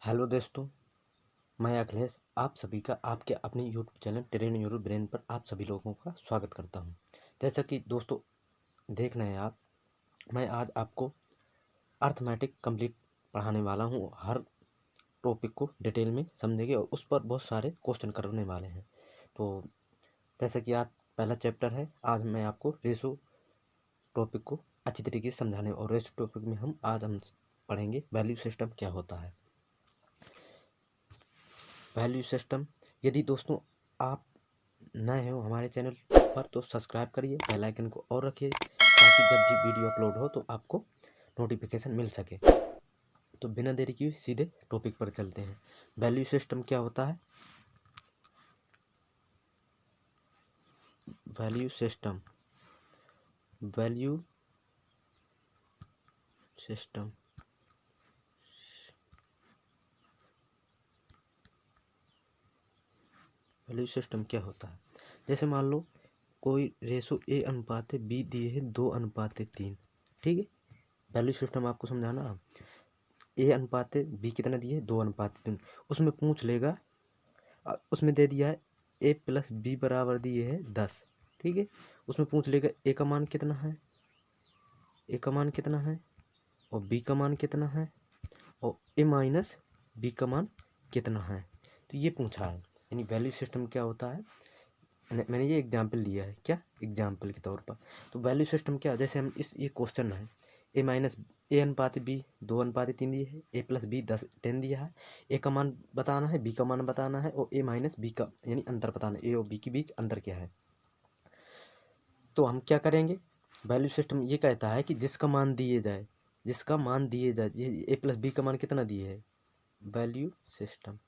Hello दोस्तों, मैं अखिलेश आप सभी का आपके अपने YouTube channel train your brain पर आप सभी लोगों का स्वागत करता हूं। जैसा कि दोस्तों देख रहे हैं आप, मैं आज आपको अर्थमेटिक कंप्लीट पढ़ाने वाला हूं। हर टॉपिक को डिटेल में समझेंगे और उस पर बहुत सारे क्वेश्चन करने वाले हैं। तो जैसा कि आज पहला चैप्टर है, आज मैं आपको रेशो टॉपिक को अच्छी तरीके से समझाने और रेशो टॉपिक में हम पढ़ेंगे वैल्यू सिस्टम क्या होता है। वैल्यू सिस्टम, यदि दोस्तों आप नए हो हमारे चैनल पर तो सब्सक्राइब करिए, बेल आइकन को और रखिए ताकि जब भी वीडियो अपलोड हो तो आपको नोटिफिकेशन मिल सके। तो बिना देरी किए सीधे टॉपिक पर चलते हैं। वैल्यू सिस्टम क्या होता है? Value system value system value system क्या होता है? जैसे मान लो कोई रेशो ए अनुपात बी दिए है 2:3, ठीक है। वैल्यू सिस्टम आपको समझाना, ए अनुपात बी कितना दिए 2:3, उसमें पूछ लेगा। उसमें दे दिया है ए प्लस बी बराबर दिए है 10, ठीक है। उसमें पूछ लेगा ए का मान कितना है, ए का मान कितना है और बी का मान कितना है और ए माइनस बी का मान कितना है। तो ये पूछा है। यानी वैल्यू सिस्टम क्या होता है, मैंने ये एग्जाम्पल लिया है, क्या एग्जाम्पल के तौर पर। तो वैल्यू सिस्टम क्या, जैसे हम ये क्वेश्चन है ए अनुपात बी 2:3 दिए है, ए प्लस बी 10 दिया है। ए का मान बताना है, बी का मान बताना है और ए माइनस बी का यानी अंतर बताना है, ए और बी के बीच अंतर क्या है। तो हम क्या करेंगे, वैल्यू सिस्टम ये कहता है कि जिसका मान दिए जाए, ये ए प्लस बी का मान कितना दिए है, वैल्यू सिस्टम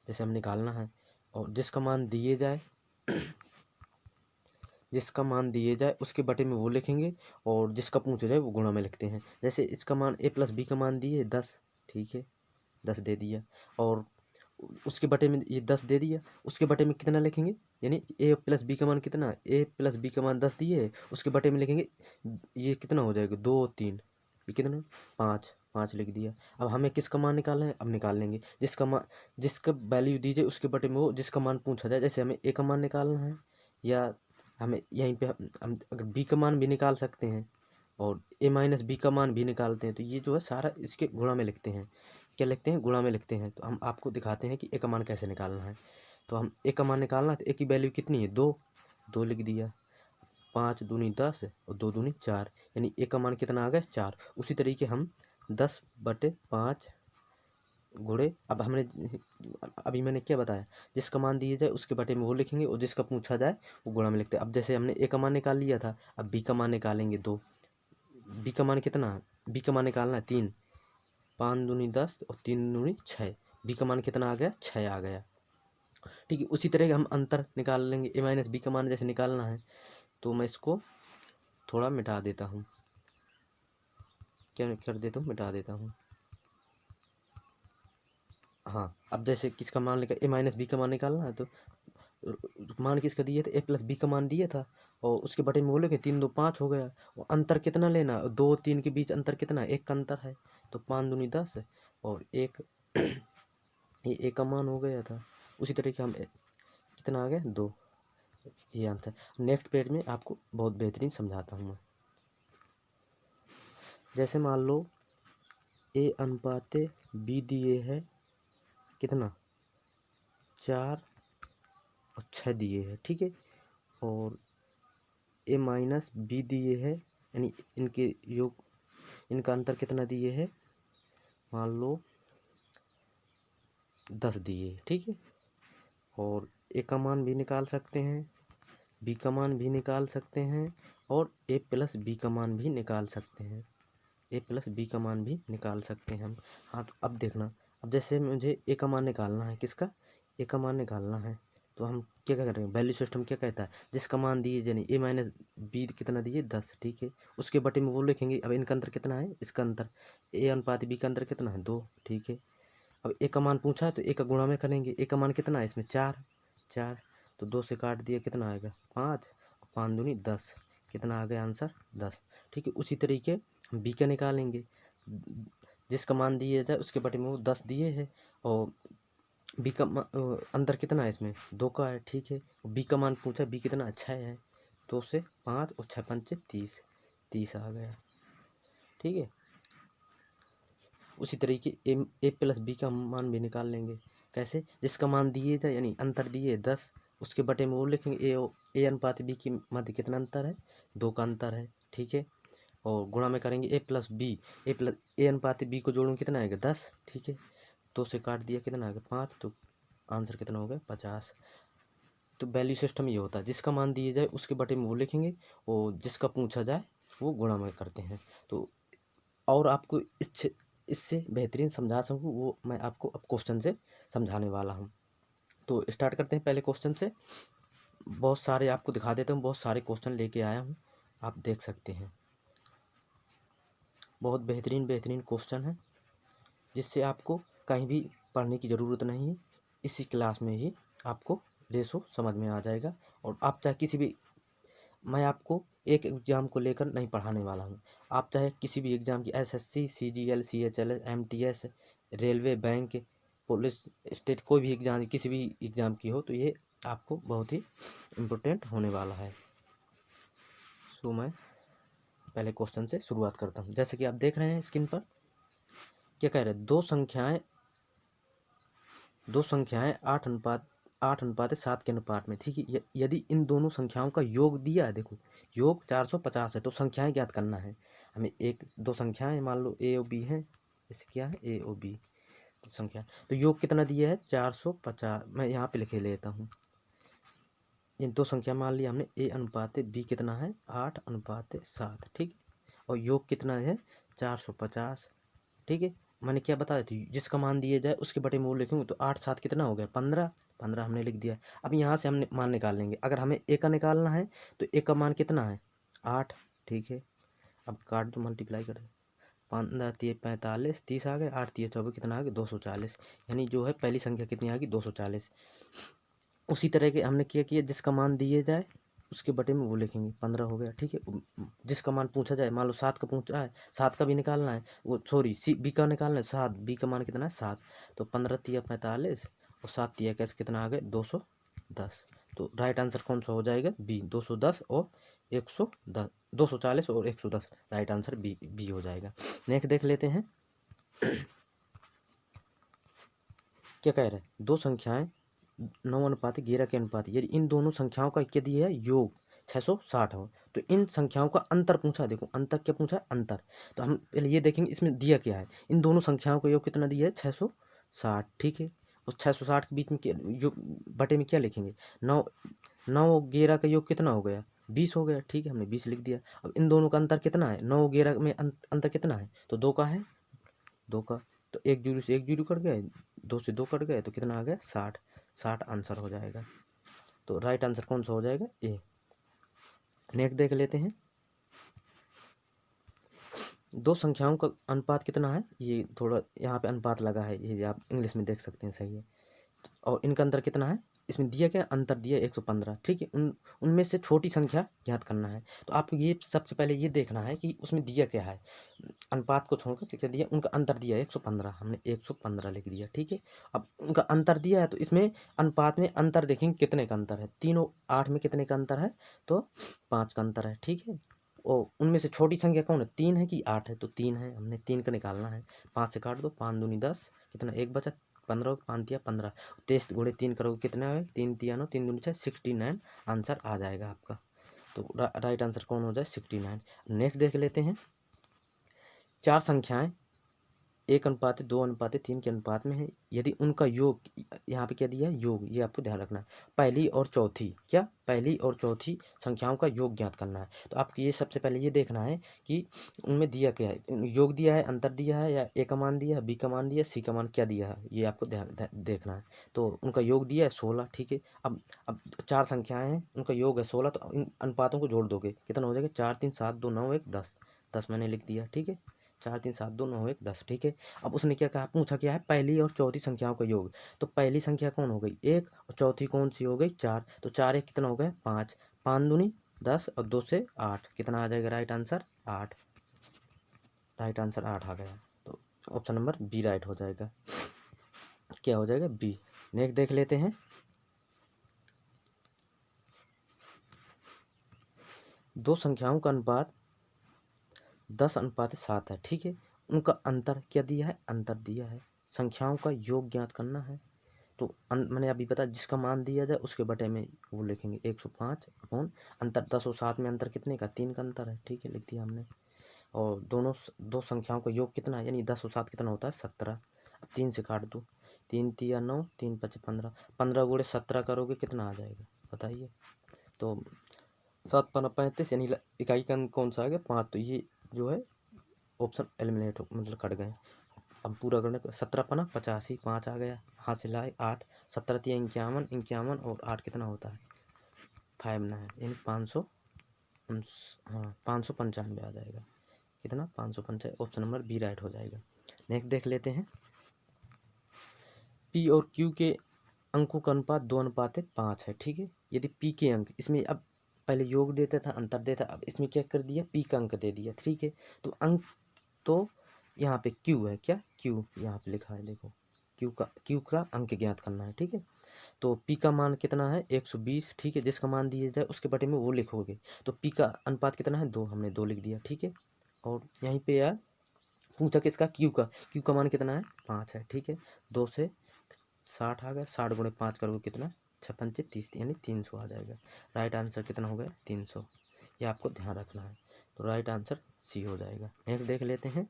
जैसे हम निकालना है। और जिसका मान दिए जाए उसके बटे में वो लिखेंगे और जिसका पूछा जाए वो गुणा में लिखते हैं। जैसे इसका मान ए प्लस बी का मान दिए 10, ठीक है, 10 दे दिया और उसके बटे में ये 10 दे दिया, उसके बटे में कितना लिखेंगे, यानी ए प्लस बी का मान कितना, ए प्लस बी का मान 10 दिए, उसके बटे में लिखेंगे ये कितना हो जाएगा 2 3, ये कितना 5, 5 लिख दिया। अब हमें किसका मान निकालना है, अब निकाल लेंगे जिसका वैल्यू दीजिए उसके बटे में वो जिसका मान पूछा जाए। जैसे हमें ए का मान निकालना है या हमें यहीं पे हम अगर बी का मान भी निकाल सकते हैं और ए माइनस बी का मान भी निकालते हैं, तो ये जो है सारा इसके गुणा में लिखते हैं। क्या लिखते हैं, गुणा में लिखते हैं। तो हम आपको दिखाते हैं कि ए का मान कैसे निकालना है। तो हम ए का मान निकालना है तो ए की वैल्यू कितनी है 2, 2 लिख दिया। 5 दूनी 10 और 2 दूनी 4, यानी ए का मान कितना आ गया 4। उसी तरीके हम 10/5 गुणे, अब हमने अभी मैंने क्या बताया, जिसका मान दिया जाए उसके बटे में वो लिखेंगे और जिसका पूछा जाए वो गुणा में लिखते हैं। अब जैसे हमने ए का मान निकाल लिया था, अब बी का मान निकालेंगे 2। बी का मान कितना है, बी का मान निकालना है 3, 5 दूनी 10 और 3 दूनी 6, बी का मान कितना आ गया 6 आ गया, ठीक है। उसी तरह हम अंतर निकाल लेंगे, ए माइनस बी का मान जैसे निकालना है तो मैं इसको थोड़ा मिटा देता हूँ, क्या कर देता हूँ, मिटा देता हूँ। हाँ, अब जैसे किसका मान निकाल, ए माइनस बी का मान निकालना है तो मान किसका दिया था, ए प्लस बी का मान दिया था और उसके बटे में बोलोगे 3 2 5 हो गया। और अंतर कितना लेना, 2 3 के बीच अंतर कितना, 1 का अंतर है। तो 5 दूनी 10 और 1 ये ए का मान हो गया था। उसी तरीके हम कितना आ गया 2, ये आंसर। नेक्स्ट पेज में आपको बहुत बेहतरीन समझाता हूँ मैं। जैसे मान लो ए अनुपात बी दिए है कितना 4 और 6 दिए है, ठीक है। और ए माइनस बी दिए है, यानी इनके योग, इनका अंतर कितना दिए है, मान लो 10 दिए, ठीक है। और ए का मान भी निकाल सकते हैं, बी का मान भी निकाल सकते हैं और ए प्लस बी का मान भी निकाल सकते हैं, ए प्लस बी का मान भी निकाल सकते हैं हम। हाँ, तो अब देखना, अब जैसे मुझे ए का मान निकालना है, किसका, ए का मान निकालना है, तो हम क्या क्या करेंगे, वैल्यू सिस्टम क्या कहता है, जिसका मान दिए यानी ए माइनस बी कितना दिए 10, ठीक है। उसके बटे में वो लिखेंगे। अब इनका अंतर कितना है, इसका अंतर ए अनुपात बी का अंतर कितना है 2, ठीक है। अब ए का मान पूछा है तो ए का गुणा में करेंगे। ए का मान कितना है इसमें 4, 4 तो 2 से काट दिया, कितना आएगा 5, 5 दूनी 10, कितना आ गया आंसर 10, ठीक है। उसी तरीके हम बी का निकालेंगे। जिसका मान दिया जाए उसके बटे में वो 10 दिए है, और बी का अंतर कितना है इसमें 2 का है, ठीक है। बी का मान पूछा, बी कितना है 6 है, 2 से 5 और 6 पंचे 30, 30 आ गया, ठीक है। उसी तरीके ए प्लस बी का मान भी निकाल लेंगे। कैसे? जिसका मान दिए जाए यानी अंतर दिए 10, उसके बटे में वो लिखेंगे ए अनुपात बी के मध्य कितना अंतर है, 2 का अंतर है, ठीक है। और गुणा में करेंगे ए प्लस बी, ए अनुपात बी को जोड़ूंगे कितना आएगा 10, ठीक है। 2 से काट दिया कितना आ गया 5, तो आंसर कितना हो गया 50। तो वैल्यू सिस्टम ये होता है, जिसका मान दिए जाए उसके बटे में वो लिखेंगे, और जिसका पूछा जाए वो गुणा में करते हैं। तो और आपको इससे बेहतरीन समझा सकूँ वो मैं आपको अब क्वेश्चन से समझाने वाला हूँ। तो स्टार्ट करते हैं पहले क्वेश्चन से। बहुत सारे आपको दिखा देता हूँ, बहुत सारे क्वेश्चन लेके आया हूँ, आप देख सकते हैं। बहुत बेहतरीन क्वेश्चन है, जिससे आपको कहीं भी पढ़ने की ज़रूरत नहीं है, इसी क्लास में ही आपको रेशो समझ में आ जाएगा। और आप चाहे किसी भी, मैं आपको एक एग्ज़ाम को लेकर नहीं पढ़ाने वाला हूँ, आप चाहे किसी भी एग्ज़ाम की SSC, CGL, CHL, MTS, railway, bank, police, state, कोई भी एग्ज़ाम, किसी भी एग्ज़ाम की हो, तो ये आपको बहुत ही इम्पोर्टेंट होने वाला है। तो मैं पहले क्वेश्चन से शुरुआत करता हूँ। जैसे कि आप देख रहे हैं स्क्रीन पर, क्या कह रहे हैं, दो संख्याएं 8:7 के अनुपात में, ठीक है। यदि इन दोनों संख्याओं का योग दिया है, देखो योग 450 है, तो संख्याएं ज्ञात करना है हमें। एक दो संख्याएं मान लो ए और बी हैं, जैसे क्या है ए और बी संख्या, तो योग कितना दिया है 450, मैं यहाँ पे लिखे लेता हूँ। इन दो संख्या मान लिया हमने, ए अनुपात बी कितना है 8:7, ठीक। और योग कितना है 450, ठीक है। मैंने क्या बताया था, जिसका मान दिया जाए उसके बटे में वो लिखेंगे, तो 8 7 कितना हो गया 15, 15 हमने लिख दिया। अब यहाँ से हमने मान निकाल लेंगे, अगर हमें ए का निकालना है तो ए का मान कितना है 8, ठीक है। अब काट दो, मल्टीप्लाई कर, 15 3 45, 30 आ गए, 8 3 24 कितना आ गया 240, यानी जो है पहली संख्या कितनी आ गई 240। उसी तरह के हमने क्या किया, जिसका मान दिए जाए उसके बटे में वो लिखेंगे, 15 हो गया, ठीक है। जिसका मान पूछा जाए, मान लो 7 का पूछा है, 7 का भी निकालना है, वो सॉरी बी का निकालना है 7, बी का मान कितना है 7, तो 15 3 45 और 7 3 कैसे कितना आ गया 210। तो राइट आंसर कौन सा हो जाएगा बी, 210 और 110, 240 और 110, राइट आंसर बी हो जाएगा। नेक्स्ट देख लेते हैं। क्या कह रहे हैं, दो संख्याएं 9:11 के अनुपात, यदि इन दोनों संख्याओं का क्या दिया है योग 660 हो, तो इन संख्याओं का अंतर पूछा है। देखो अंतर क्या पूछा है, अंतर, तो हम पहले ये देखेंगे इसमें दिया क्या है। इन दोनों संख्याओं का योग कितना दिया है 660, ठीक है। उस 660 के बीच में योग बटे में क्या लिखेंगे, 9 9 11 का योग कितना हो गया 20 हो गया, ठीक है, हमने 20 लिख दिया। अब इन दोनों का अंतर कितना है, 9 11 में अंतर कितना है, तो 2 का है, 2 का, तो 1 जीरो से 1 जीरो कट गए, 2 से 2 कट गए, तो कितना आ गया 60, 60 आंसर हो जाएगा। तो राइट आंसर कौन सा हो जाएगा ए। नेक्स्ट देख लेते हैं, दो संख्याओं का अनुपात कितना है, ये थोड़ा यहाँ पे अनुपात लगा है, ये आप इंग्लिश में देख सकते हैं, सही है। और इनका अंतर कितना है, इसमें दिया क्या अंतर दिया 115, ठीक है। उनमें से छोटी संख्या ज्ञात करना है। तो आपको ये सबसे पहले ये देखना है कि उसमें दिया क्या है, अनुपात को छोड़कर क्या दिया, उनका अंतर दिया 115, हमने 115 लिख दिया, ठीक है। अब उनका अंतर दिया है, तो इसमें अनुपात में अंतर देखेंगे कितने का अंतर है, 3 और 8 में कितने का अंतर है, तो 5 का अंतर है, ठीक है। और उनमें से छोटी संख्या कौन है, 3 है कि 8 है, तो 3 है, हमने 3 का निकालना है। 5 से काट दो, 5 दूनी 10, कितना एक बचा 15, 5 दिया 15, 23 गुणे 3 करोगे कितना है, 3 3 9, 3 दूनी 6, 69 आंसर आ जाएगा आपका। तो राइट आंसर कौन हो जाए 69। नेक्स्ट देख लेते हैं, चार संख्याएं 1:2:3 के अनुपात में है, यदि उनका योग, यहाँ पे क्या दिया है योग, ये आपको ध्यान रखना है। पहली और चौथी, क्या पहली और चौथी संख्याओं का योग ज्ञात करना है। तो आपको ये सबसे पहले ये देखना है कि उनमें दिया क्या है, योग दिया है, अंतर दिया है, या ए का मान दिया है, बी का मान दिया है, सी का मान क्या दिया है, ये आपको देखना है। तो उनका योग दिया है 16, ठीक है। अब चार संख्याएं हैं, उनका योग है 16, तो इन अनुपातों को जोड़ दोगे कितना हो जाएगा, 4 3 7 2 9 1 10, 10 मैंने लिख दिया, ठीक है। 4 3 7 2 9 1 10, ठीक है। अब उसने क्या कहा, पूछा क्या है पहली और चौथी संख्याओं का योग, तो पहली संख्या कौन हो गई 1, और चौथी कौन सी हो गई 4, तो 4 1 कितना हो गया 5, 5 दूनी 10 और 2 से 8, कितना आ जाएगा राइट आंसर 8, राइट आंसर 8 आ गया। तो तो ऑप्शन नंबर बी राइट हो जाएगा। क्या हो जाएगा? बी। नेक्स्ट देख लेते हैं। दो संख्याओं का अनुपात 10:7 है, ठीक है। उनका अंतर क्या दिया है? अंतर दिया है। संख्याओं का योग ज्ञात करना है। तो मैंने अभी बता, जिसका मान दिया जाए उसके बटे में वो लिखेंगे 105 अपॉन अंतर 10 और 7 में अंतर कितने का? 3 का अंतर है, ठीक है, लिख दिया हमने। और दो संख्याओं का योग कितना है? यानी 10 और 7 कितना होता है? 17। अब 3 से काट दो, 3 तिया 9, 3 5 15, 15 गुणे 17 करोगे कितना आ जाएगा बताइए? तो 7 5 35, यानी इकाई का अंक कौन सा आ गया? 5। तो ये जो है ऑप्शन एलिमिनेट हो, मतलब कट गए। अब पूरा करने को 17 पना 85, 5 आ गया, हाथ से लाए 8, 17 तिया 51, 51 और 8 कितना होता है? 5 9, यानी 500, हाँ 595 आ जाएगा। कितना? 595। ऑप्शन नंबर बी राइट हो जाएगा। नेक्स्ट देख लेते हैं। पी और क्यू के अंकों का अनुपात 2:5 है, ठीक है। यदि पी के अंक, इसमें अब पहले योग देता था, अंतर देता, अब इसमें क्या कर दिया? पी का अंक दे दिया, ठीक है। तो अंक, तो यहाँ पे क्यू है, क्या? क्यू यहाँ पे लिखा है, देखो क्यू का अंक ज्ञात करना है, ठीक है। तो पी का मान कितना है? 120, ठीक है। जिसका मान दिया जाए उसके बटे में वो लिखोगे। तो पी का अनुपात कितना है? 2, हमने 2 लिख दिया, ठीक है। और यहीं पे यार पूछा किसका? क्यू का मान कितना है? 5 है, ठीक है। 2 से 60 आ गया, 60 गुणे 5 करोगे कितना? 56 से 30, यानी 300 आ जाएगा। राइट आंसर कितना हो गया? 300। ये आपको ध्यान रखना है। तो राइट आंसर सी हो जाएगा। नेक्स्ट देख लेते हैं।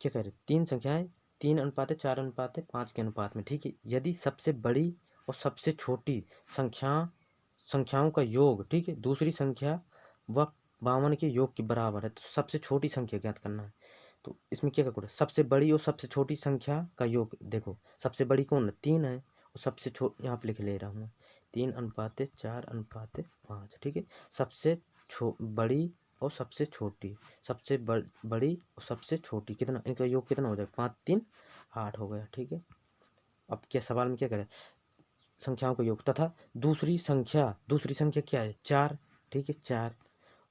क्या कह रहे? 3 संख्याएं 3:4:5 के अनुपात में, ठीक है। यदि सबसे बड़ी और सबसे छोटी संख्याओं का योग, ठीक है, दूसरी संख्या व 52 के योग के बराबर है, तो सबसे छोटी संख्या ज्ञात करना है। तो इसमें क्या करोगे? सबसे बड़ी और सबसे छोटी संख्या का योग, देखो सबसे बड़ी कौन है? 3 है, और सबसे छोटी यहाँ पे लिख ले रहा हूँ 3:4:5, ठीक है। सबसे बड़ी और सबसे छोटी, बड़ी और सबसे छोटी, कितना इनका योग कितना हो जाएगा? 5 3 8 हो गया, ठीक है। अब क्या सवाल में क्या करें? संख्याओं का योग तथा दूसरी संख्या क्या है? 4, ठीक है, 4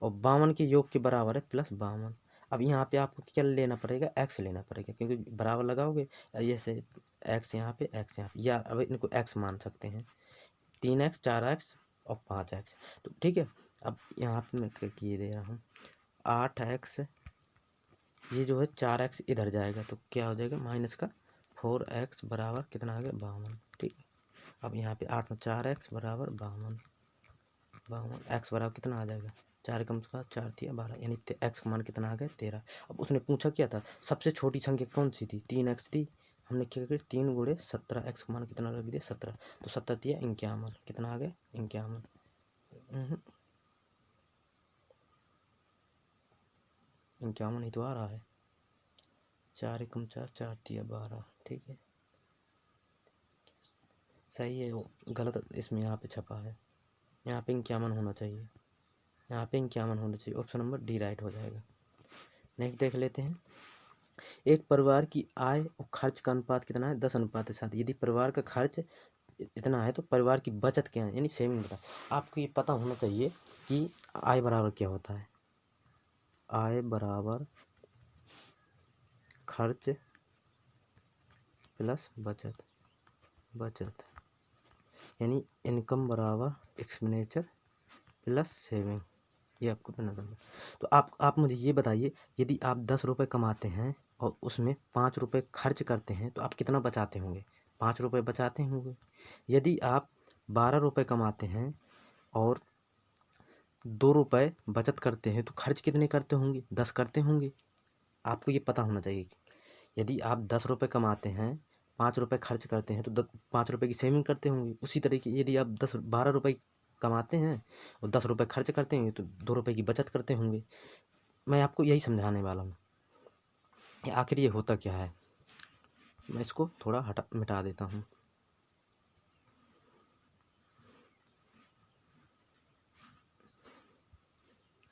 और 52 के योग के बराबर है +52। अब यहाँ पे आपको क्या लेना पड़ेगा? एक्स लेना पड़ेगा, क्योंकि बराबर लगाओगे ऐसे, एक्स यहाँ पे, एक्स यहाँ पे, या अब इनको एक्स मान सकते हैं, 3x 4x और 5x। तो ठीक है, अब यहाँ पे मैं किए दे रहा हूँ 8x, ये जो है 4x इधर जाएगा तो क्या हो जाएगा? माइनस का 4x बराबर कितना आ गया? 52, ठीक है। अब यहाँ पे 8 में 4x बराबर 52, x बराबर कितना आ जाएगा? 4 कम का 4 थी 12, यानी x का मान कितना आ गया? 13। अब उसने पूछा क्या था? सबसे छोटी संख्या कौन सी थी? 3x थी। हमने क्या किया? 3 गुणे 17, x का मान कितना रख दिया? 17। तो 17 थी 51, कितना आ गया? 51। 51 ही तो आ रहा है। 4 कम 4, 4 थी 12, ठीक है, सही है। वो गलत इसमें यहाँ पे छपा है, यहाँ पे 51 होना चाहिए, यहाँ पे 51 होना चाहिए। ऑप्शन नंबर डी राइट हो जाएगा। नेक्स्ट देख लेते हैं। एक परिवार की आय और खर्च का अनुपात कितना है? 10:7। यदि परिवार का खर्च इतना है तो परिवार की बचत क्या है? यानी सेविंग बता। आपको ये पता होना चाहिए कि आय बराबर क्या होता है। आय बराबर खर्च प्लस बचत, यानी इनकम बराबर एक्सपेंडिचर प्लस सेविंग। ये आपको पता करना। तो आप मुझे ये बताइए, यदि आप 10 रुपये कमाते हैं और उसमें 5 रुपये खर्च करते हैं तो आप कितना बचाते होंगे? 5 रुपये बचाते होंगे। यदि आप 12 रुपये कमाते हैं और 2 रुपये बचत करते हैं तो खर्च कितने करते होंगे? 10 करते होंगे। आपको ये पता होना चाहिए। यदि आप 10 रुपये कमाते हैं, 5 रुपये खर्च करते हैं तो 5 रुपये की सेविंग करते होंगे। उसी तरीके यदि आप 12 रुपये कमाते हैं और 10 रुपये खर्च करते हैं तो 2 रुपये की बचत करते होंगे। मैं आपको यही समझाने वाला हूँ। आखिर ये होता क्या है? मैं इसको थोड़ा मिटा देता हूँ।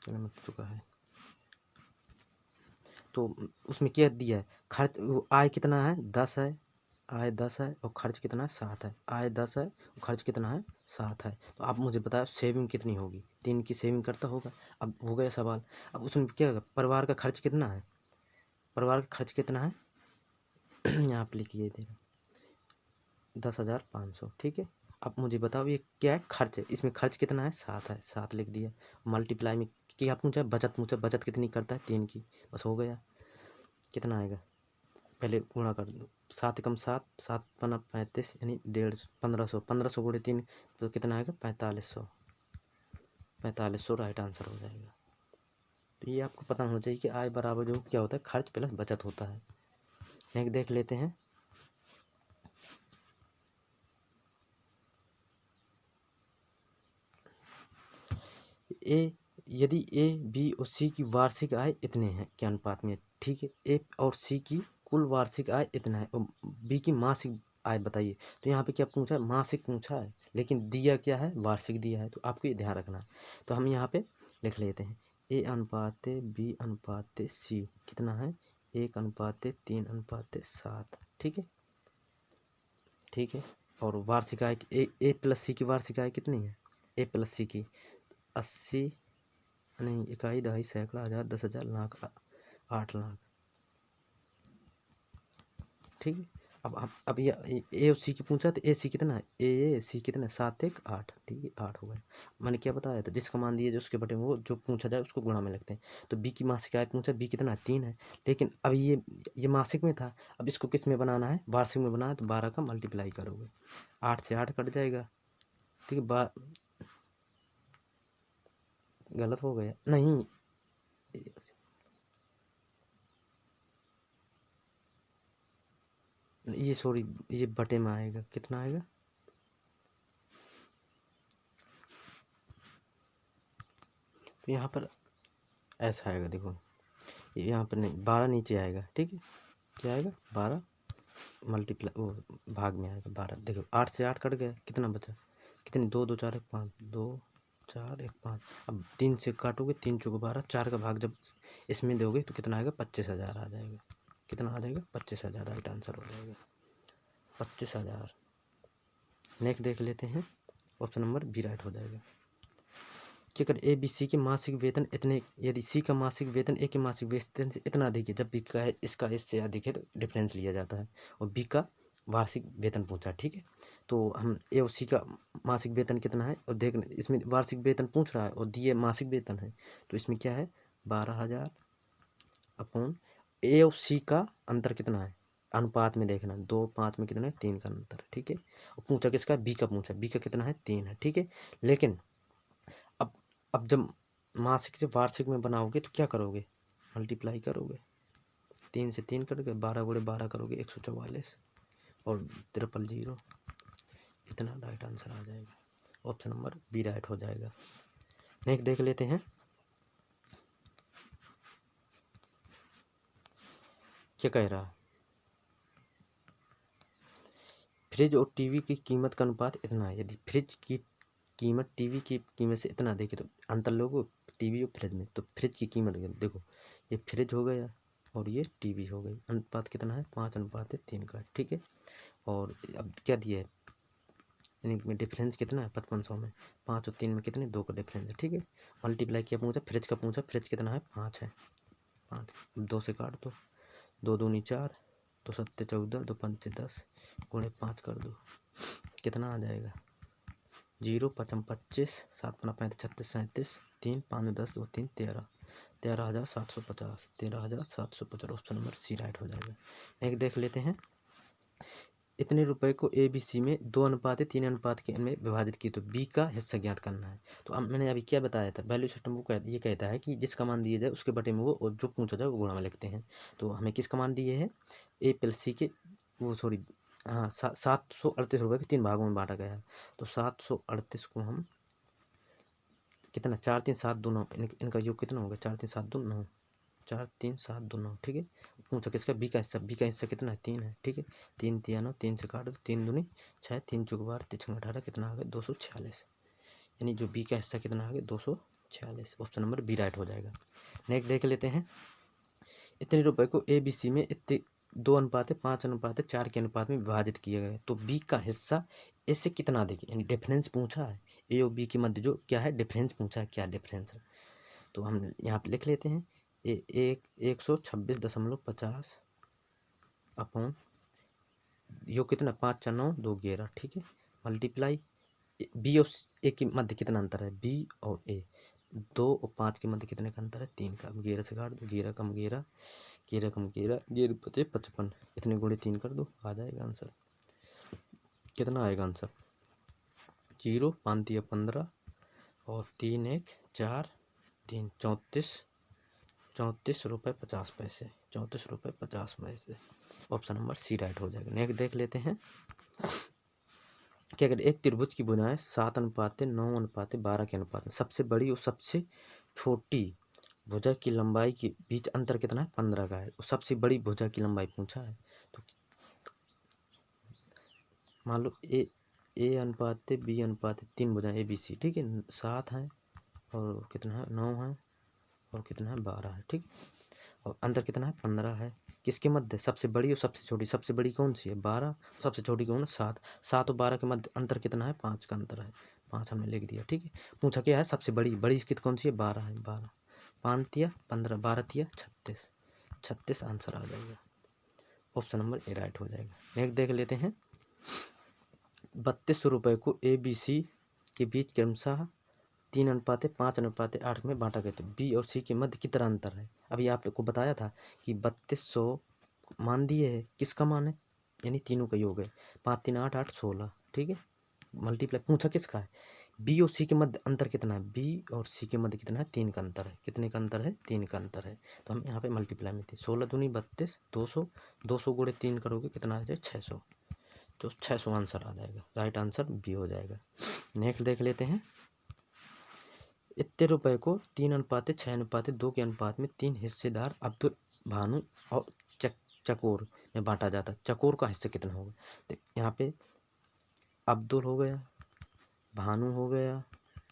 चलो मिट चुका है। तो उसमें क्या दिया है? खर्च, आय कितना है? 10 है, आय 10 है और खर्च कितना है? 7 है। आय 10 है और खर्च कितना है? 7 है। तो आप मुझे बताओ सेविंग कितनी होगी? 3 की सेविंग करता होगा। अब हो गया सवाल। अब उसमें क्या होगा? परिवार का खर्च कितना है? परिवार का खर्च कितना है यहाँ पे लिखिए इधर 10,500, ठीक है। अब मुझे बताओ ये क्या है, खर्च है, इसमें खर्च कितना है, 7 है, 7 लिख दिया। मल्टीप्लाई में क्या पूछा, बचत पूछा, बचत कितनी करता है, 3 की, बस हो गया। कितना आएगा, पहले गुणा कर दो, 7 कम 7, 7 पना 35, यानी 150, 1500, 1500 गुणे 3 तो कितना आएगा, 4500, 4500 राइट आंसर हो जाएगा। तो ये आपको पता होना चाहिए कि आय बराबर जो क्या होता है, खर्च प्लस बचत होता है। नेक्स्ट देख लेते हैं, यदि ए बी और सी की वार्षिक आय इतने हैं के अनुपात में, ठीक है, ए और सी की कुल वार्षिक आय इतना है और बी की मासिक आय बताइए। तो यहाँ पे क्या पूछा है, मासिक पूछा है, लेकिन दिया क्या है, वार्षिक दिया है, तो आपको ये ध्यान रखना है। तो हम यहाँ पे लिख लेते हैं, ए अनुपात बी अनुपात सी कितना है, 1:3:7, ठीक है, ठीक है। और वार्षिक आय ए प्लस सी की वार्षिक आय कितनी है, ए प्लस सी की 80, नहीं, इकाई, दहाई, सैकड़ा, हजार, 10,000, लाख, 8 लाख, ठीक है। अब ये ए और सी की पूछा तो ए सी कितना है, ए सी कितना है, 7 1 8, ठीक है, 8 हो गया। मैंने क्या बताया था, जिसका मान दिया जो उसके बटे में वो जो पूछा जाए उसको गुणा में लगते हैं। तो बी की मासिक आय पूछा, बी कितना है, 3 है, लेकिन अब ये मासिक में था, अब इसको किस में बनाना है, वार्षिक में बनाना है, तो 12 का मल्टीप्लाई करोगे, 8 से 8 कट जाएगा, ठीक है। गलत हो गया, नहीं, ये सॉरी, ये बटे में आएगा, कितना आएगा, तो यहाँ पर ऐसा आएगा, देखो यहाँ पर नहीं, 12 नीचे आएगा, ठीक है, क्या आएगा, 12 मल्टीप्लाई वो भाग में आएगा 12, देखो 8 से 8 कट गया, कितना बचा, कितनी, 2 2 4 1 5, 2 4 1 5, अब 3 से काटोगे, 3 चौके 12, 4 का भाग जब इसमें दोगे तो कितना आएगा, 25,000 आ जाएगा, कितना आ जाएगा, 25,000 राइट आंसर हो जाएगा, 25,000। नेक्स्ट देख लेते हैं, ऑप्शन नंबर बी राइट हो जाएगा। कि अगर ए बी सी के मासिक वेतन इतने, यदि सी का मासिक वेतन ए के मासिक वेतन से इतना अधिक है, जब बी का है इसका इससे अधिक है तो डिफरेंस लिया जाता है, और बी का वार्षिक वेतन पूछा, ठीक है। तो हम ए और सी का मासिक वेतन कितना है और देख, इसमें वार्षिक वेतन पूछ रहा है और दिए मासिक वेतन है, तो इसमें क्या है, 12,000 अपॉन ए और सी का अंतर कितना है, अनुपात में देखना, 2 5 में कितना है, 3 का अंतर, ठीक है। और पूछा किसका, बी का पूछा, बी का कितना है, 3 है, ठीक है। लेकिन अब अब जब मासिक से वार्षिक में बनाओगे तो क्या करोगे, मल्टीप्लाई करोगे, 3 से 3 कट गए, 12 गुणे 12 करोगे 144 और 000, इतना राइट आंसर आ जाएगा, ऑप्शन नंबर बी राइट हो जाएगा। नेक्स्ट देख लेते हैं, क्या कह रहा, फ्रिज और टीवी की कीमत का अनुपात इतना है, यदि फ्रिज की कीमत टीवी की कीमत से इतना देखिए तो अंतर लोगो टीवी और फ्रिज में, तो फ्रिज की कीमत देखो, ये फ्रिज हो गया और ये टीवी हो गई, अनुपात कितना है, 5:3 का, ठीक है। और अब क्या दिया है, यानी डिफरेंस कितना है, 5500 में 5 और 3 में कितने, 2 का डिफरेंस है, ठीक है। मल्टीप्लाई किया पूछा, फ्रिज का पूछा, फ्रिज कितना है, 5 है, 5, 2 से काट दो, 2 दूनी 4, 2 सत्ते 14, 2 पंचे 10, गुणे 5 कर दो, कितना आ जाएगा, 0 5 25, 7 5 36 37, 3 5 10 2 3 13, 13,750, 13,750, ऑप्शन नंबर सी राइट हो जाएगा। नेक्स्ट देख लेते हैं, इतने रुपए को ए बी सी में 2:3 अनुपात के में विभाजित की, तो बी का हिस्सा ज्ञात करना है। तो अब मैंने अभी क्या बताया था, वैल्यू सिस्टम वो ये कहता है कि जिसका मान दिया जाए उसके बटे में वो और जो पूछा जाए वो गुणा में लिखते हैं। तो हमें किसका मान दिए है, ए प्लस सी के, वो सॉरी, हाँ, 738 रुपये के 3 भागों में बांटा गया है। तो 738 को हम कितना, 4 3 7 2 9, इनका योग कितना होगा, 4 3 7 2 9, 4 3 7 2 9, ठीक है। पूछा किसका, बी का हिस्सा, बी का हिस्सा कितना है, 3 है, ठीक है। 3 3 9, 3 से काट दो, 3 दूनी 6, 3 चौक 12, 3 18, कितना आ गया, 246, यानी जो बी का हिस्सा कितना आ गया, 246, ऑप्शन नंबर बी राइट हो जाएगा। नेक्स्ट देख लेते हैं, इतने रुपए को ए बी सी में इतने 2:5:4 के अनुपात में विभाजित किया गया, तो बी का हिस्सा इससे कितना देखिए, यानी डिफरेंस पूछा है, ए और बी के मध्य जो क्या है, डिफरेंस पूछा है, क्या डिफरेंस है। तो हम यहाँ पे लिख लेते हैं, 126.50 अपॉन यो कितना 5 4 9 2 11, ठीक है, मल्टीप्लाई बी और ए के मध्य कितना अंतर है, बी और ए 2 और 5 के मध्य कितने का अंतर है, 3 का। 11 से काट दो, 11 कम 11, 11 कम 11, 11 बचे 55, इतने गुणे 3 कर दो, आ जाएगा आंसर। कितना आएगा आंसर, 0 5 दिया 15 और 3 1 4 3 34 रुपये 50 पैसे, 34 रुपये 50 पैसे। ऑप्शन नंबर सी राइट हो जाएगा। नेक्स्ट देख लेते हैं कि अगर एक त्रिभुज की भुजाएं 7:9:12 के अनुपात में, सबसे बड़ी और सबसे छोटी भुजा की लंबाई के बीच अंतर कितना है, 15 का है। सबसे बड़ी भुजा की लंबाई पूछा है, तो मान लो ए अनुपात बी अनुपात 3 भुजाएं ए बी सी, ठीक है, 7 है और कितना है 9 है और कितना है 12 है, ठीक है, और अंतर कितना है 15 है। किसके मध्य, सबसे बड़ी और सबसे छोटी। सबसे बड़ी कौन सी है 12, सबसे छोटी कौन है 7। 7 और 12 के मध्य अंतर कितना है 5 का अंतर है, 5 हमने लिख दिया, ठीक है। पूछा क्या है, सबसे बड़ी कित कौन सी है 12 है, 12 5 तिया 15, 12 तिया 36, 36 आंसर आ जाएगा। ऑप्शन नंबर ए राइट हो जाएगा। नेक्स्ट देख लेते हैं 32 रुपये को ए बी सी के बीच क्रमशः 3:5:8 में बांटा गया, तो बी और सी के मध्य कितना अंतर है। अभी आपको बताया था कि 3200 मान दिए है, किसका मान है, यानी तीनों का योग है, 5 3 8 8 16, ठीक है, मल्टीप्लाई पूछा किसका है, बी और सी के मध्य अंतर कितना है, बी और सी के मध्य कितना है 3 का अंतर है। कितने का अंतर है, 3 का अंतर है। तो हम यहाँ पे मल्टीप्लाई में थे, 16 दूनी 32, 200, 200 गुणे 3 करोगे कितना आ जाए 600, तो 600 आंसर आ जाएगा। राइट आंसर बी हो जाएगा। नेक्स्ट देख लेते हैं इतने रुपए को 3:6:2 के अनुपात में 3 हिस्सेदार अब्दुल, भानु और चकोर में बांटा जाता है। चकोर का हिस्सा कितना होगा, तो यहाँ पे अब्दुल हो गया, भानु हो गया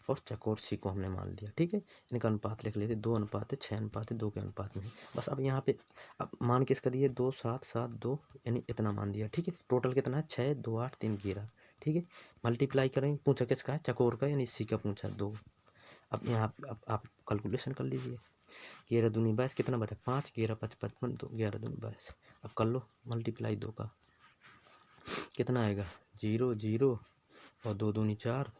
और चकोर सी को हमने मान लिया, ठीक है। इनका अनुपात लिख लेते 2:6:2 के अनुपात में। बस अब यहाँ पे अब मान किसका दिए 2 7 7 2, यानी इतना मान दिया, ठीक है। टोटल कितना है 6 2 8 3 11, ठीक है। मल्टीप्लाई करेंगे, पूछा किसका है चकोर का, यानी सी का पूछा 2। अब यहाँ अब आप कैलकुलेशन कर लीजिए, 11 दूनी 22, कितना बचा 5, 11 5 55, 2 11 दूनी 22। अब कर लो मल्टीप्लाई 2 का, कितना आएगा 0 0 और 2 दूनी 4,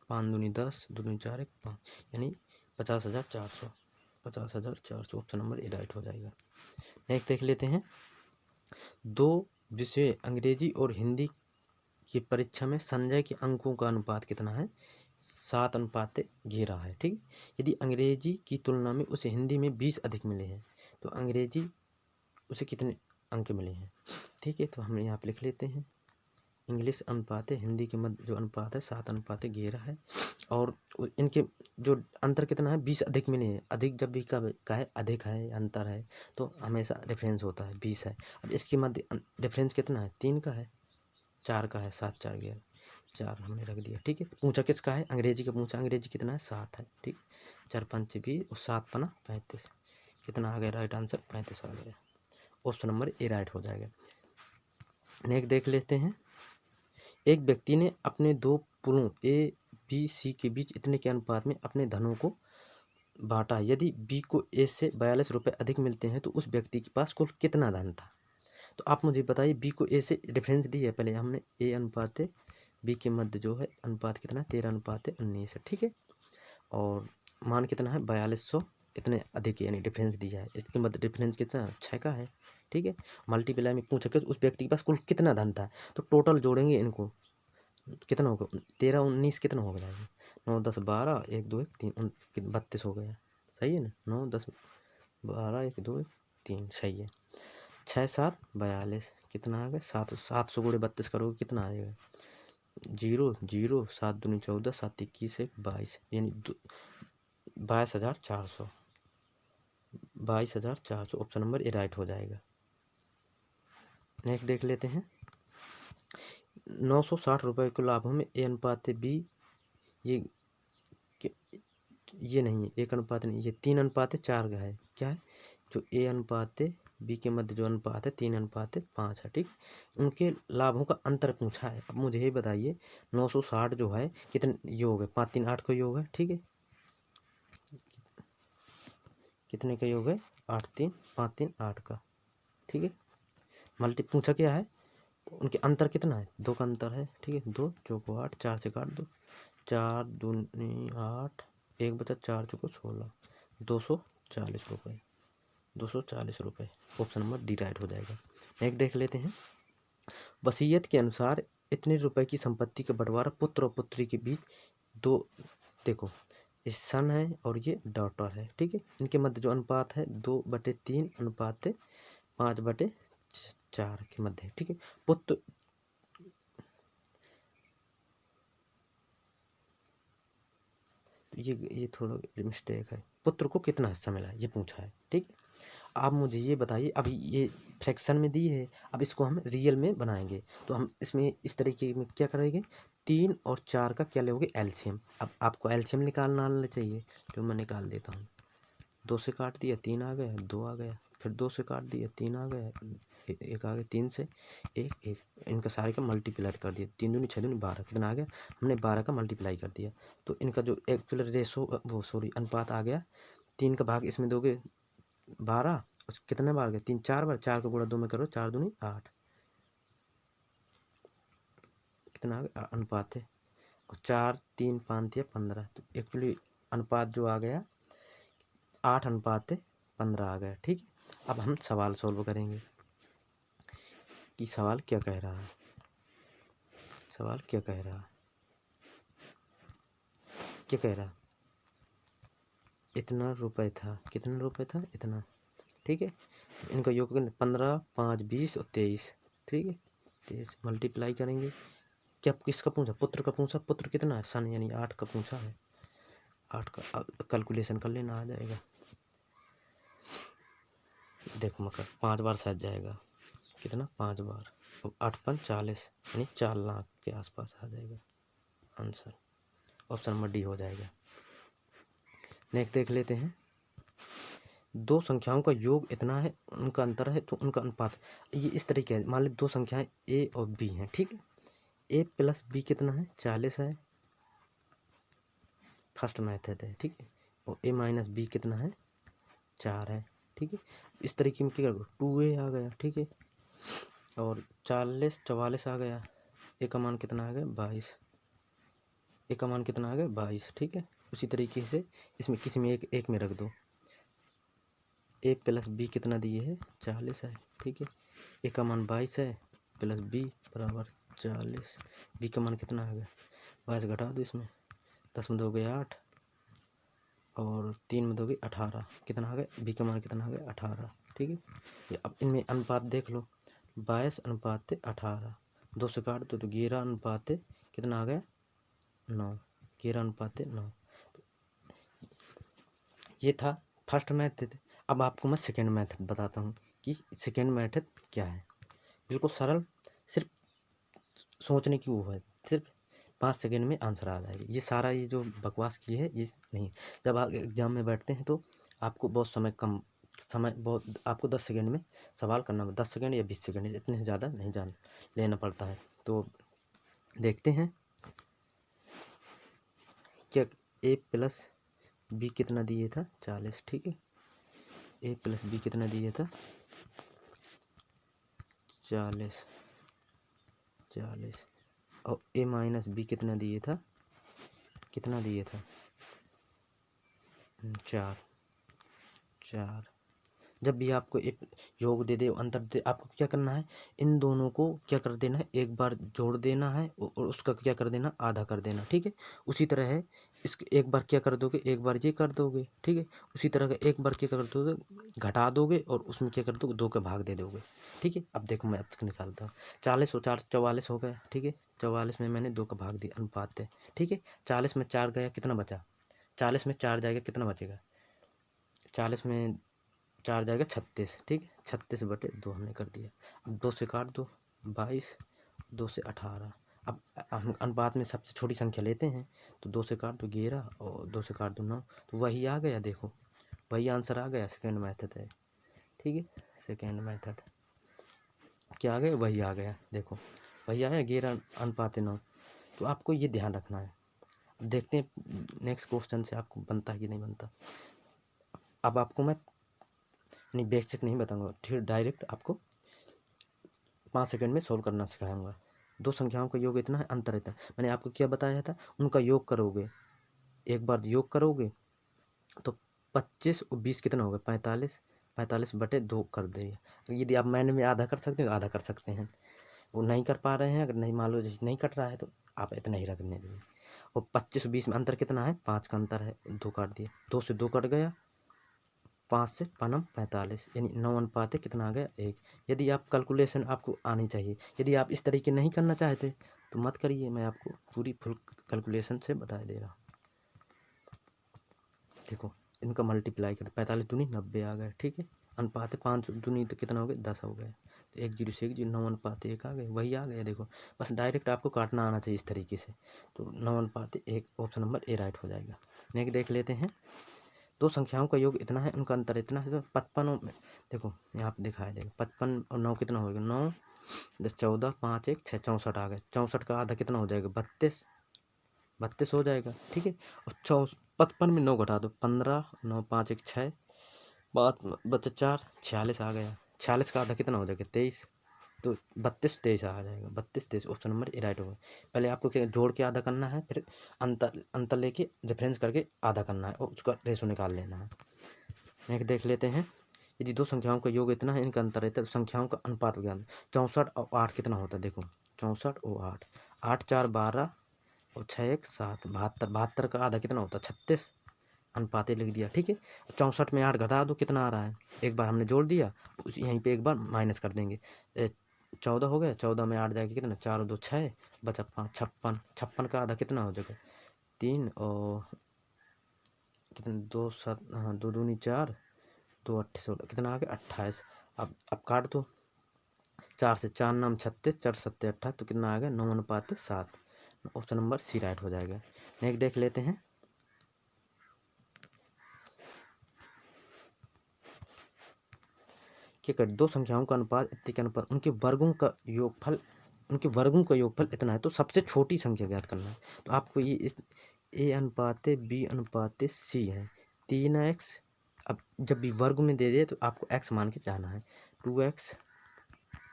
5 दूनी 10, 2 दूनी 4 1 5, यानी 50,400, 50,400। ऑप्शन नंबर ए राइट हो जाएगा। नेक्स्ट देख लेते हैं 2 विषय अंग्रेजी और हिंदी की परीक्षा में संजय के अंकों का अनुपात कितना है, 7:11 है, ठीक। यदि अंग्रेजी की तुलना में उसे हिंदी में 20 अधिक मिले हैं, तो अंग्रेजी उसे कितने अंक मिले हैं, ठीक है। तो हम यहाँ पे लिख लेते हैं इंग्लिश अनुपात हिंदी के मध्य जो अनुपात है 7:11 है, और इनके जो अंतर कितना है 20 अधिक मिले हैं। अधिक जब भी का है, अधिक है, अंतर है, तो हमेशा डिफरेंस होता है 20 है। अब इसके मध्य डिफरेंस कितना है 3 का है, 4 का है, 7 4 11, 4 हमने रख दिया, ठीक है। पूछा किसका है, अंग्रेजी का पूछा, अंग्रेजी कितना है 7 है, ठीक। 4 5 20 और 7 पना 35, कितना आ गया राइट आंसर 35 आ गया। ऑप्शन नंबर ए राइट हो जाएगा। नेक्स्ट देख लेते हैं एक व्यक्ति ने अपने दो पुलों ए बी सी के बीच इतने के अनुपात में अपने धनों को बांटा। यदि बी को ए से 42 रुपये अधिक मिलते हैं तो उस व्यक्ति के पास कुल कितना धन था। तो आप मुझे बताइए, बी को ए से डिफरेंस दी है, पहले हमने ए अनुपात बी के मध्य जो है अनुपात कितना है 13:19 है, ठीक है। और मान कितना है 4200, इतने अधिक यानी डिफरेंस दिया है, इसके मध्य डिफरेंस कितना 6 का है, ठीक है। मल्टीप्लाई में पूछा कि उस व्यक्ति के पास कुल कितना धन था, तो टोटल जोड़ेंगे इनको, कितना होगा 13 19 कितना हो जाएगा 9 10 12 1 2 1 3 32 हो गया, सही है ना। 9 10 12 1 2 1 3, सही है। 6 7 42, कितना आ गया 700 गुणे 32 करोगे कितना आएगा 0 0 7 दूनी 14 7 21 1 22, यानी 22,400, 22,400। ऑप्शन नंबर ए राइट हो जाएगा। नेक्स्ट देख लेते हैं 960 रुपये के लाभों में ए अनुपात बी, ये नहीं है, 1 अनुपात नहीं, ये 3:4 का है। क्या है, जो ए अनुपात बी के मध्य जो अनुपात है 3:5 है, ठीक। उनके लाभों का अंतर पूछा है। अब मुझे ये बताइए 960 जो है कितने योग है, 5 3 8 का योग है, ठीक है। कितने का ये हो गए 8 3 5 3 8 का, ठीक है। मल्टी पूछा क्या है, तो उनके अंतर कितना है, 2 का अंतर है, ठीक है। 2 चौको 8, 4 से काट दो, 4 दूनी 8, 1 बचा, 4 चौको 16, 240 रुपये, 240 रुपये। ऑप्शन नंबर डी राइट हो जाएगा। नेक्स्ट देख लेते हैं। वसीयत के अनुसार इतने रुपए की संपत्ति का बंटवारा पुत्र और पुत्री के बीच दो, देखो ये सन है और ये डॉटर है, ठीक है। इनके मध्य जो अनुपात है 2/3 अनुपात 5/4 के मध्य, ठीक है। पुत्र ये थोड़ा मिस्टेक है, पुत्र को कितना हिस्सा मिला ये पूछा है, ठीक है। आप मुझे ये बताइए, अभी ये फ्रैक्शन में दी है, अब इसको हम रियल में बनाएंगे, तो हम इसमें इस तरीके में क्या करेंगे, 3 और 4 का क्या लोगे एलसीएम। अब आपको एलसीएम निकालना आना चाहिए, तो मैं निकाल देता हूँ। 2 से काट दिया 3 आ गया, 2 आ गया, फिर 2 से काट दिया 3 आ गया, 1 आ गया, 3 से 1 1, इनका सारे का मल्टीप्लाई कर दिया, 3 दूनी 6 दूनी 12, कितना आ गया, हमने 12 का मल्टीप्लाई कर दिया। तो इनका जो एक्चुअल रेशो वो सॉरी अनुपात आ गया, 3 का भाग इसमें दोगे 12, कितने बार गए 3 4 बार, 4 को गुणा 2 में करो, 4 दूनी 8, कितना आ गया अनुपात है, और 4 3 5 या 15, तो एक्चुअली अनुपात जो आ गया 8:15 आ गया, ठीक है। अब हम सवाल सॉल्व करेंगे कि सवाल क्या कह रहा है, सवाल क्या कह रहा है, क्या कह रहा, इतना रुपए था, कितना रुपए था इतना, ठीक है। इनका योग 15 5 20 और 23, ठीक है। 23 मल्टीप्लाई करेंगे, क्या किसका पूछा, पुत्र का पूछा, पुत्र कितना है सन यानी 8 का पूछा है, 8 का कैलकुलेशन कर लेना आ जाएगा। देखो मकर 5 बार सज जाएगा, कितना 5 बार, अब 8 5 40 यानी 4 लाख के आसपास आ जाएगा आंसर। ऑप्शन नंबर डी हो जाएगा। नेक्स्ट देख लेते हैं। दो संख्याओं का योग इतना है, उनका अंतर है तो उनका अनुपात, ये इस तरीके है। मान ली दो संख्याएं ए और बी हैं, ठीक है। ए प्लस बी कितना है 40 है, फर्स्ट मेथड है, ठीक है। और ए माइनस बी कितना है 4 है, ठीक है। इस तरीके में क्या करो 2a आ गया, ठीक है। और 40 44 आ गया, ए का मान कितना आ गया 22, ए का मान कितना आ गया 22, ठीक है। उसी तरीके से इसमें किसी में एक में रख दो, ए प्लस बी कितना दिए है 40 है, ठीक है। ए का मान 22 है प्लस बी बराबर 40, बी का मान कितना आ गया 22, घटा दो इसमें, 10 में 2 गए 8 और 3 में 2 गए 18, कितना आ गया बी का मान कितना आ गया 18, ठीक है। ये अब इनमें अनुपात देख लो, 22:18, 2 से काट दो तो 11 कितना आ गया 9, 11:9। ये था फर्स्ट मेथड। अब आपको मैं सेकेंड मेथड बताता हूँ कि सेकेंड मेथड क्या है। बिल्कुल सरल, सिर्फ सोचने की वो है, सिर्फ 5 सेकेंड में आंसर आ जाएगा। ये सारा ये जो बकवास की है ये नहीं। जब आप एग्जाम में बैठते हैं तो आपको बहुत समय बहुत आपको 10 सेकेंड में सवाल करना, 10 सेकेंड या 20 सेकेंड, इतने से ज़्यादा नहीं जान लेना पड़ता है। तो देखते हैं क्या, ए प्लस बी कितना दिए था 40, ठीक है। ए प्लस बी कितना दिया था 40 और ए माइनस बी कितना दिए था, कितना दिए था 4। जब भी आपको एक योग दे दे अंतर दे, आपको क्या करना है, इन दोनों को क्या कर देना है, एक बार जोड़ देना है और उसका क्या कर देना आधा कर देना, ठीक है। उसी तरह है इसके, एक बार क्या कर दोगे, एक बार ये कर दोगे, ठीक है। उसी तरह का एक बार क्या कर दोगे घटा दोगे और उसमें क्या कर दोगे 2 का भाग दे दोगे, ठीक है। अब देखो मैं अब निकालता हूँ, 40 और 4 44 हो गया, ठीक है। 44 में मैंने 2 का भाग दिया, अनुपात है, ठीक है। 40 में 4 गया कितना बचा, 40 में 4 जाएगा कितना बचेगा, 40 में 4 जाएगा 36, ठीक है। 36/2 हमने कर दिया। अब 2 से काट दो 22, 2 से 18। अब हम अनुपात में सबसे छोटी संख्या लेते हैं, तो 2 से काट दो 11 और 2 से काट दो 9, तो वही आ गया, देखो वही आंसर आ गया। सेकेंड मेथड है, ठीक है। सेकेंड मेथड क्या आ गया, वही आ गया, देखो वही आया 11:9। तो आपको ये ध्यान रखना है। अब देखते हैं नेक्स्ट क्वेश्चन से आपको बनता है कि नहीं बनता। अब आपको मैं नहीं बेसिक नहीं बताऊंगा, फिर डायरेक्ट आपको 5 सेकंड में सोल्व करना सिखाऊंगा। दो संख्याओं का योग इतना है, अंतर इतना। मैंने आपको क्या बताया था, उनका योग करोगे, एक बार योग करोगे तो 25 और 20 कितना होगा, 45, 45/2 कर देगा। यदि आप मैंने में आधा कर सकते हो आधा कर सकते हैं, वो नहीं कर पा रहे हैं, अगर नहीं मान लो जैसे नहीं कट रहा है तो आप इतना ही रखने दीजिए। और 25 और 20 में अंतर कितना है, 5 का अंतर है, 2 काट दिए, 2 से 2 कट गया, 5 से पनम 45, यानी 9 अनुपात कितना आ गया, 1। यदि आप कैलकुलेशन आपको आनी चाहिए, यदि आप इस तरीके नहीं करना चाहते तो मत करिए, मैं आपको पूरी फुल कैलकुलेशन से बता दे रहा हूँ। देखो इनका मल्टीप्लाई कर, 45 दूनी 90 आ गए, ठीक है। अनुपात 5 दूनी तो कितना हो गया, 10 हो गया, तो 1 0 से 1 0, 9 अनुपात 1 आ गए, वही आ गया। देखो बस डायरेक्ट आपको काटना आना चाहिए इस तरीके से, तो 9 अनुपात 1, ऑप्शन नंबर ए राइट हो जाएगा। नेक्स्ट देख लेते हैं, दो संख्याओं का योग इतना है, उनका अंतर इतना है, तो 55 में देखो यहाँ पे दिखाया देगा, 55 और 9 कितना हो गया, 9 10 14 5 1 6 64 आ गया, 64 का आधा कितना हो जाएगा, 32 हो जाएगा, ठीक है। और 55 में 9 घटा दो, 15 9 5 1 6 5 बचे 4, 46 आ गया, 46 का आधा कितना हो जाएगा, 23, तो 32 23 आ जाएगा, 32 23, ऑप्शन नंबर ए राइट होगा। पहले आपको क्या जोड़ के आधा करना है, फिर अंतर अंतर लेके डिफरेंस करके आधा करना है और उसका रेशो निकाल लेना है। नेक्स्ट देख लेते हैं, यदि दो संख्याओं का योग इतना है, इनका अंतर रहता है, तो संख्याओं का अनुपात ज्ञान, 64 और 8 कितना होता है, देखो 64 और 8, 8 4 12 और 6 1 7, 72, 72 का आधा कितना होता है, 36, अनुपाते लिख दिया, ठीक है। 64 में 8 घटा दो, कितना आ रहा है, एक बार हमने जोड़ दिया, उस यहीं पे एक बार माइनस कर देंगे, 14 हो गया, 14 में 8 जाएगा कितना, 4 2 6, बचा 5 56, 56 का आधा कितना हो जाएगा, 3 और कितना 2 7, हाँ 2 दूनी 4, 2 8 16, कितना आ गया 28। अब काट दो, 4 से 4 नाम 36, 4 7 28, तो कितना आ गया 9 अनुपात 7, ऑप्शन नंबर सी राइट हो जाएगा। नेक्स्ट देख लेते हैं, क्या कर, दो संख्याओं का अनुपात इतने के अनुपात उनके वर्गों का योगफल इतना है, तो सबसे छोटी संख्या ज्ञात करना है। तो आपको ये इस ए अनुपात बी अनुपात सी है, 3x, अब जब भी वर्ग में दे दे तो आपको x मान के जाना है, 2x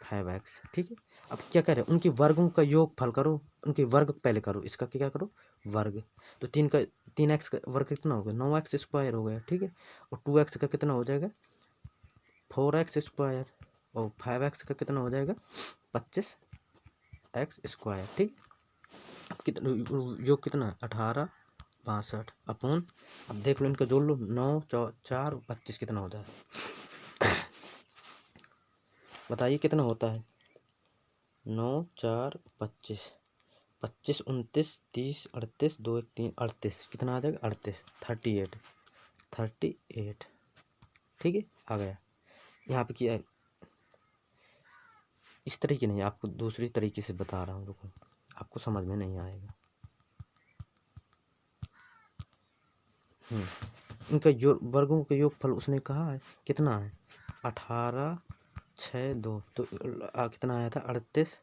5x, ठीक है। अब क्या करें, उनके वर्गों का योगफल करो, उनके वर्ग पहले करो, इसका क्या करो, वर्ग, तो 3x का वर्ग कितना हो गया, 9x स्क्वायर हो गया, ठीक है। और 2x का कितना हो जाएगा, 4x स्क्वायर, और 5x का कितना हो जाएगा, 25x स्क्वायर, ठीक। अब कितना योग कितना है, 18 62 अपॉन, अब देख लो इनका जोड़ लो, 9 4 25 कितना होता है, बताइए कितना होता है, 9 4 25, 25 29 30 38 2 1 3 38, कितना आ जाएगा 38, 38, ठीक है, आ गया। यहाँ पे क्या है, इस तरीके नहीं, आपको दूसरी तरीके से बता रहा हूँ, रुको आपको समझ में नहीं आएगा। इनका वर्गों का योगफल उसने कहा है कितना है, 18 6 2, तो कितना आया था 38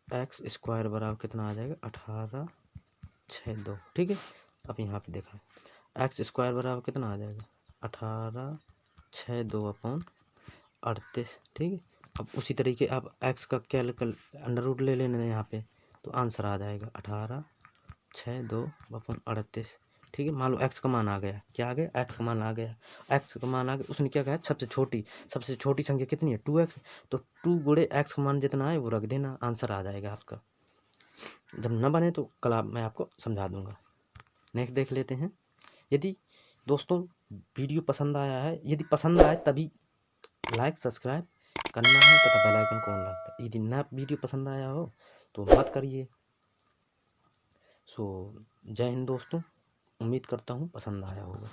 x स्क्वायर बराबर कितना आ जाएगा, 18 6 2, ठीक है। अब यहाँ पे देखा, x स्क्वायर बराबर कितना आ जाएगा, 18 6 2 अपॉन 38, ठीक है। अब उसी तरीके आप x का अंडर रूट ले लेना है यहाँ पे, तो आंसर आ जाएगा 18 6 2 अपॉन 38, ठीक है। मान लो x का मान आ गया, क्या आ गया, x का मान आ गया, x का मान आ गया, उसने क्या कहा, सबसे छोटी संख्या कितनी है, 2x, तो 2 गुणे x का मान जितना है वो रख देना, आंसर आ जाएगा आपका। जब न बने तो कल मैं आपको समझा दूंगा। नेक्स्ट देख लेते हैं, यदि दोस्तों वीडियो पसंद आया है, यदि पसंद आए तभी लाइक सब्सक्राइब करना है तथा बेल आइकन को ऑन रखना है, यदि ना वीडियो पसंद आया हो तो मत करिए। सो जय हिंद दोस्तों, उम्मीद करता हूँ पसंद आया होगा।